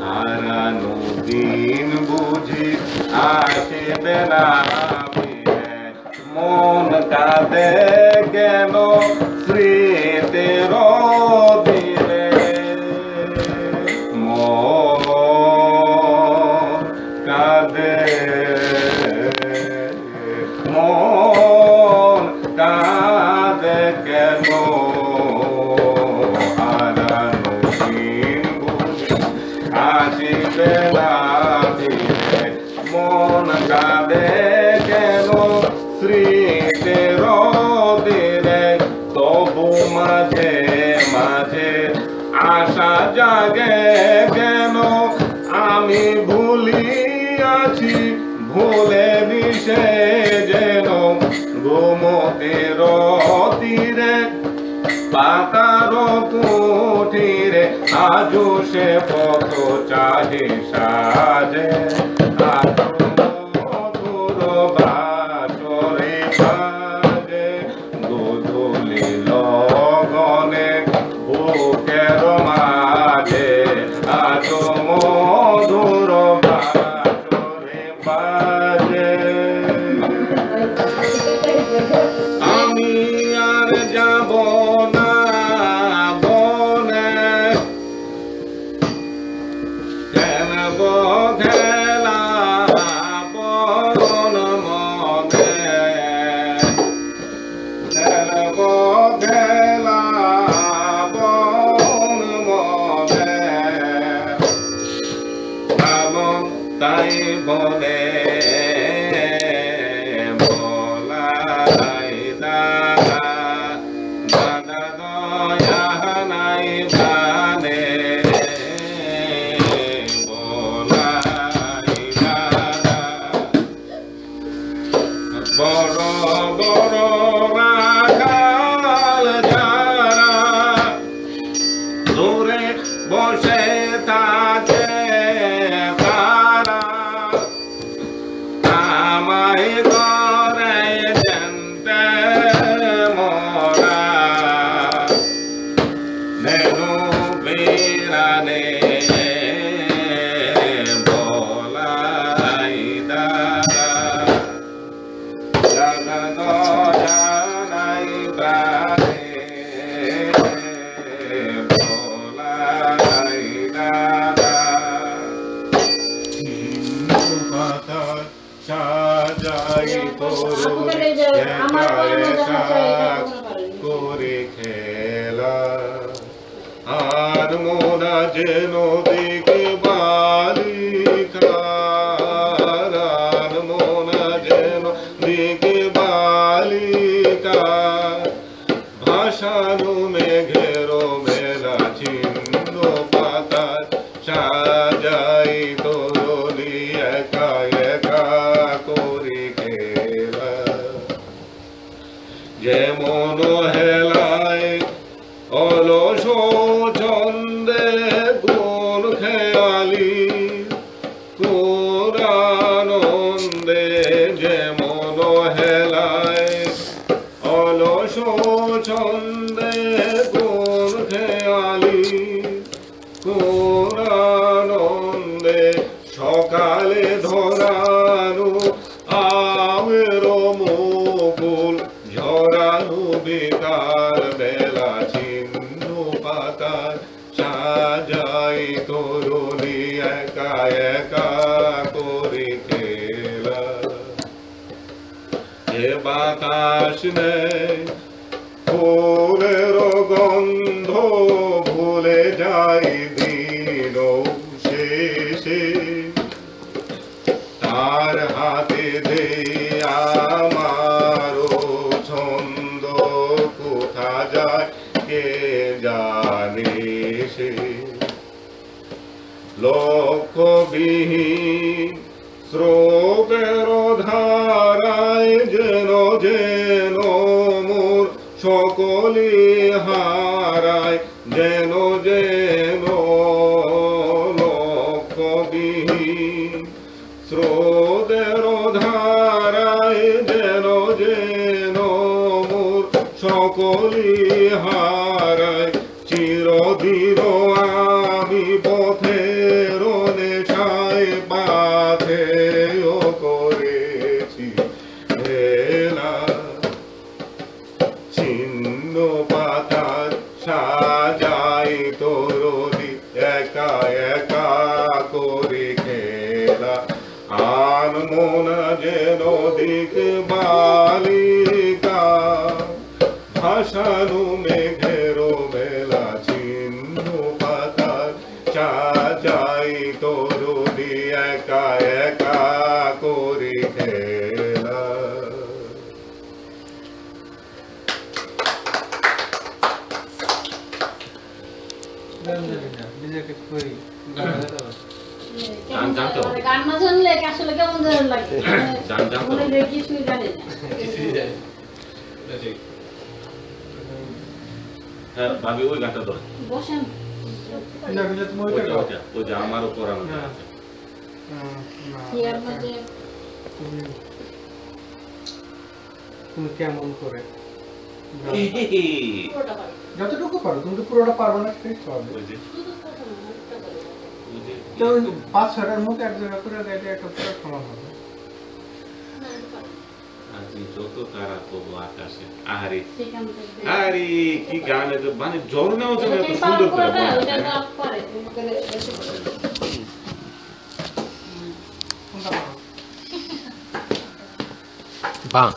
হারানো দিন বুঝি আসবে না ফিরে, মন কাঁদে কেন স্মৃতির দিনে, মন কাঁদে, মন কাঁদে কেন, হারানো দিন বুঝি আসবে না ফিরে, মন কাঁদে কেন স্মৃতির দিনে, তবু মাঝে মাঝে আশা জাগে কেন, আমি ভুলিয়াছি ভুলে মিশে যেন, গোমতীর তীরে পাতার কুঠিরে, আজও সে পথ চাহে সাজে, আজও মধুর বাঁশরে বাজে, গোধূলি লগনে বুকের মাঝে, আজও মধুর বাঁশরে বাজে। আমি আর যাব না বনে, খেলব খেলা বন মনে, খেলব খেলা বন মনে, এমন তাই বলে বলাই দাদা, দাদা দয়া নাই প্রাণে, বলাই দাদা, বড় বড় রাখাল যারা দূরে বসে থাকে তারা, আমায় করে জানতে মরা, নেনু বিরানে বলাই দাদা, দাদা দয়া নাই প্রাণে, বলাই দাদা। সাজাই তরুণ করে খেলা, আর মোরা যেন দিকে বালিকা, আর মোরা যেন দিকে বালিকা, ভাসানো মেঘের মেলা ছিন্ন পাতায়, সাজাই তরুণী একা একা করে খেলা, যেমন হেলায় অলস ছন্দে কোন খেয়ালি কোন আনন্দে, যেমন হেলায় অলস ছন্দে কোন খেয়ালি কোন আনন্দে, সকালে ধরানো আমের মুকুল ঝরানো বিকাল বেলা ছিন্ন পাতায়, সাজাই তরুণী একা একা করে খেলা, এ বাতাস নেই ফুলের গন্ধ, ভুলে যাই দিন শেষে, তার হাতে দে আমার ছন্দ, কোথা যায় কে জানে সে, লক্ষ্যবিহীন স্রোতের ধারায় যেন যেন মোর সকলে হারায়, যেন যেন লক্ষ্যবিহীন স্রোতের ধারায়, যেন যেন মোর সকলে হারায়, চিরদিন আমি পথের একা করি খেলা আনমো না যেন দিক বালিকা ভাসানু মেঘের মেলা চিহ্ন পাতার চাই তরুণী একা একা করি খেলা। গান না জানলে আসলে কেমন যেন লাগে, মনে হয় কিছুই জানি না। হ্যাঁ ভাবি ওই গানটা ধর বসেন ওই যে আমার উপর ইয়ার মধ্যে তুমি কেমন করে পুরোটা পারি। যতটুকু পারো, তুমি তো পুরোটা পারবে না, ঠিক পারবে। শুধু কথা না, একটা করে। তো ওই 5-6টার মুখ এক জায়গা করে গাইলে একটা পুরো সমান হবে। না, এটা পারি। আজি যত তারা তবু আকাশে আহারে সেখান থেকে আরে কি গান এটা মানে ঝর্ণাও যেন এত ওটাই সুন্দর পার করে করে না, বলে। ওটা তো আপ করে, ওটা এসে করে। কোনটা পারো? বাহ